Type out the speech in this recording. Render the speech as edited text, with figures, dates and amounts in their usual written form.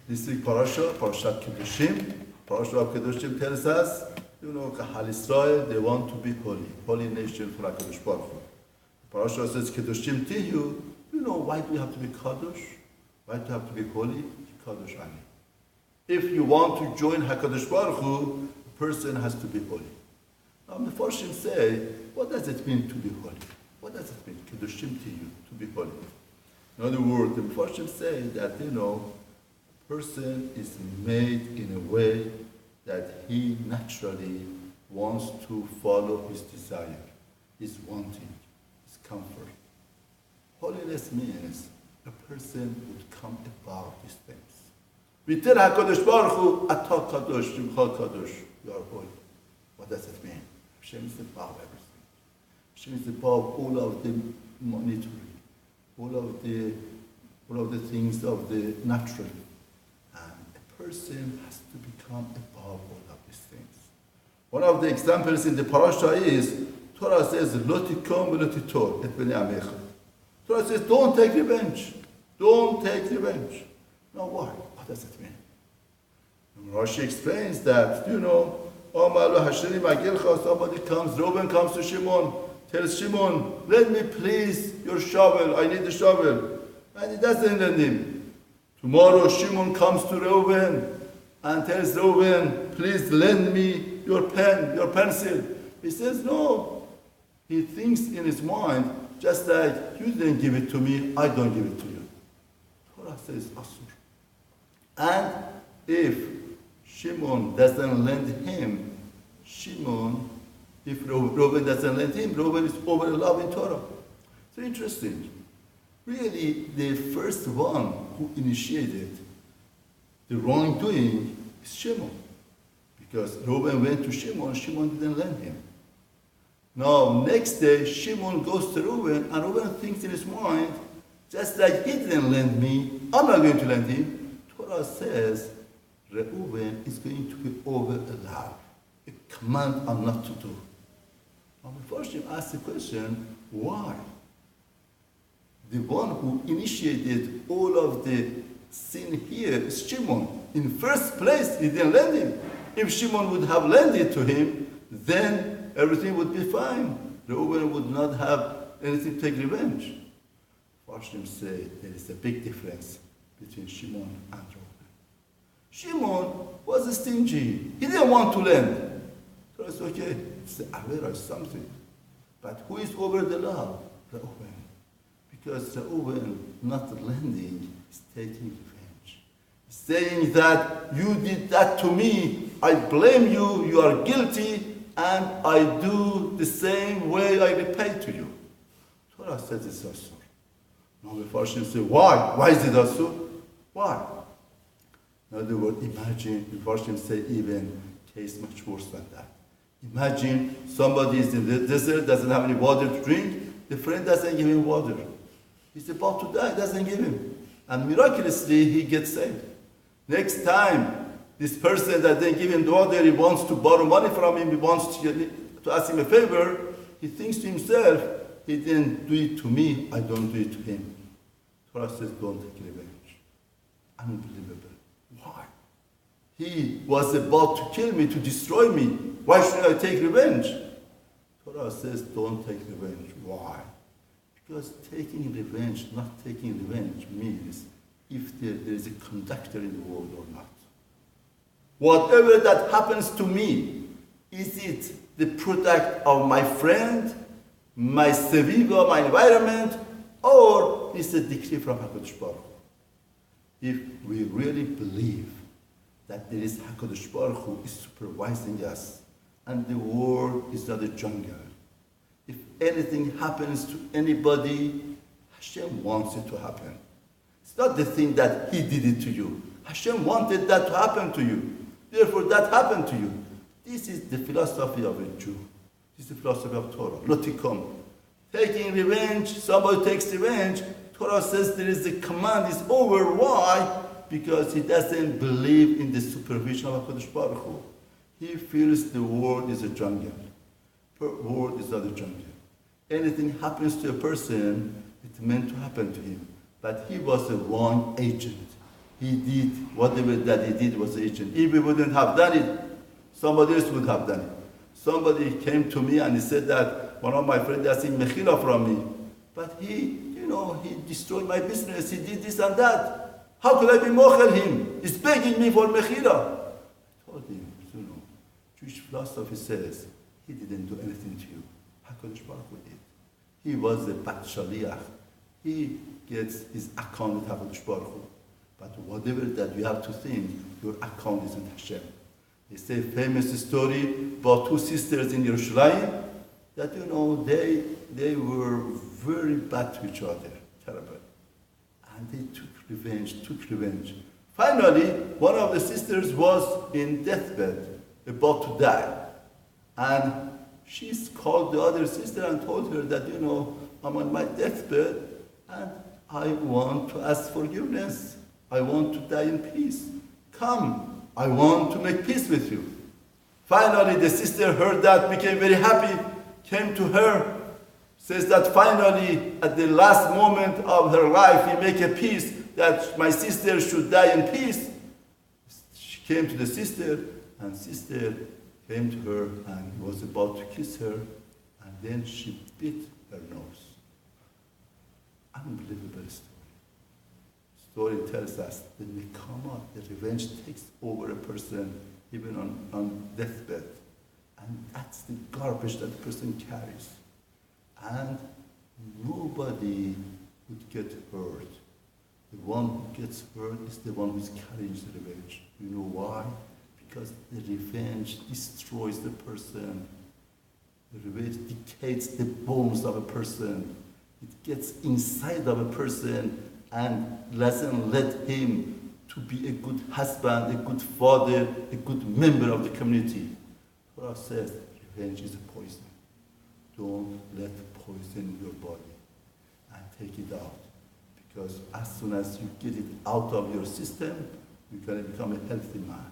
This week Parashat Keddushim. Parashat of Keddushim tells us, Kahal Israel, they want to be holy nation for HaKadosh Baruch Hu. Parashat says, Keddushim Tihu, why do we have to be Kadosh? Why do we have to be holy? Kadosh Ani. If you want to join HaKadosh Baruch Hu, a person has to be holy. Now, the Mefarshim say, what does it mean to be holy? What does it mean, Keddushim Tihu, to be holy? In other words, the Mefarshim say that, a person is made in a way that he naturally wants to follow his desire, his wanting, his comfort. Holiness means a person would come above these things. We tell HaKadosh Baruch Hu, Ata Kadosh, Yimcha Kadosh, you are holy. What does it mean? Hashem is above everything. Hashem is above all of the monetary, all of the things of the natural. And a person has to become above all of these things. One of the examples in the parasha is, Torah says, Lo tikom v'lo titor et bnei amecha. Torah says, don't take revenge. Don't take revenge. Now why? What does it mean? And Rashi explains that, somebody comes, Reuben comes to Shimon, tells Shimon, lend me please your shovel, I need the shovel. And he doesn't lend him. Tomorrow Shimon comes to Reuben and tells Reuben, please lend me your pen, your pencil. He says, no. He thinks in his mind, just like you didn't give it to me, I don't give it to you. Torah says, Asur. And if Shimon doesn't lend him, if Reuben doesn't lend him, Reuben is over in love in Torah. So interesting. Really, the first one who initiated the wrongdoing is Shimon. Because Reuben went to Shimon didn't lend him. Now, next day, Shimon goes to Reuben, and Reuben thinks in his mind, just like he didn't lend me, I'm not going to lend him. Torah says, Reuben is going to be over allowed. A command I'm not to do. Now, the first time asked the question, why? The one who initiated all of the sin here is Shimon. In first place, he didn't lend him. If Shimon would have lended to him, then everything would be fine. Reuben would not have anything to take revenge. Farshim say there is a big difference between Shimon and Reuben. Shimon was stingy. He didn't want to lend. So it's okay, it's the Avera or something. But who is over the law? Reuben. Because Reuben not lending is taking revenge. Saying that you did that to me, I blame you, you are guilty, and I do the same way I repay to you. Torah says it's Asur. Now the Farshim say, why? Why is it Asur? Why? In other words, imagine, the Farshim say even case much worse than that. Imagine somebody is in the desert, doesn't have any water to drink, the friend doesn't give him water. He's about to die, doesn't give him. And miraculously, he gets saved. Next time, this person that didn't give him the water, he wants to borrow money from him, he wants to ask him a favor, he thinks to himself, he didn't do it to me, I don't do it to him. Torah says, don't take revenge. Unbelievable. Why? He was about to kill me, to destroy me. Why should I take revenge? Torah says, don't take revenge. Why? Because taking revenge, not taking revenge, means if there is a conductor in the world or not. Whatever that happens to me, is it the product of my friend, my seviva, my environment, or is it a decree from HaKadosh Baruch Hu? If we really believe that there is HaKadosh Baruch Hu is supervising us, and the world is not a jungle. If anything happens to anybody, Hashem wants it to happen. It's not the thing that He did it to you. Hashem wanted that to happen to you. Therefore, that happened to you. This is the philosophy of a Jew. This is the philosophy of Torah. Lotikom. Taking revenge, somebody takes revenge. Torah says there is a command, is over. Why? Because he doesn't believe in the supervision of HaKadosh Baruch Hu. He feels the world is a jungle. The world is not a jungle. Anything happens to a person, it's meant to happen to him. But he was a wrong agent. he did whatever that he did was agent. If he wouldn't have done it, somebody else would have done it. Somebody came to me and he said that one of my friends asking mechila from me, but he destroyed my business, he did this and that. How could I be mochel him? He's begging me for mechila. I told him, Jewish philosophy says, he didn't do anything to you. HaKadosh Baruch Hu did. He was the bat shaliach. He gets his account with HaKadosh Baruch Hu. But whatever that you have to think, your account is with Hashem. They say famous story about two sisters in Yerushalayim that they were very bad to each other, terrible. And they took revenge. Finally, one of the sisters was in deathbed, about to die. And she called the other sister and told her that, I'm on my deathbed and I want to ask forgiveness. I want to die in peace. Come, I want to make peace with you. Finally, the sister heard that, became very happy, came to her, says that finally, at the last moment of her life, we make a peace that my sister should die in peace. She came to the sister, and sister came to her and was about to kiss her, and then she bit her nose. Unbelievable story. Story tells us the nekama, the revenge, takes over a person even on deathbed. And that's the garbage that the person carries. And nobody would get hurt. The one who gets hurt is the one who's carrying the revenge. You know why? Because the revenge destroys the person. The revenge dictates the bones of a person. It gets inside of a person and doesn't let him to be a good husband, a good father, a good member of the community. Torah says revenge is a poison. Don't let poison your body and take it out. Because as soon as you get it out of your system, you're going to become a healthy man.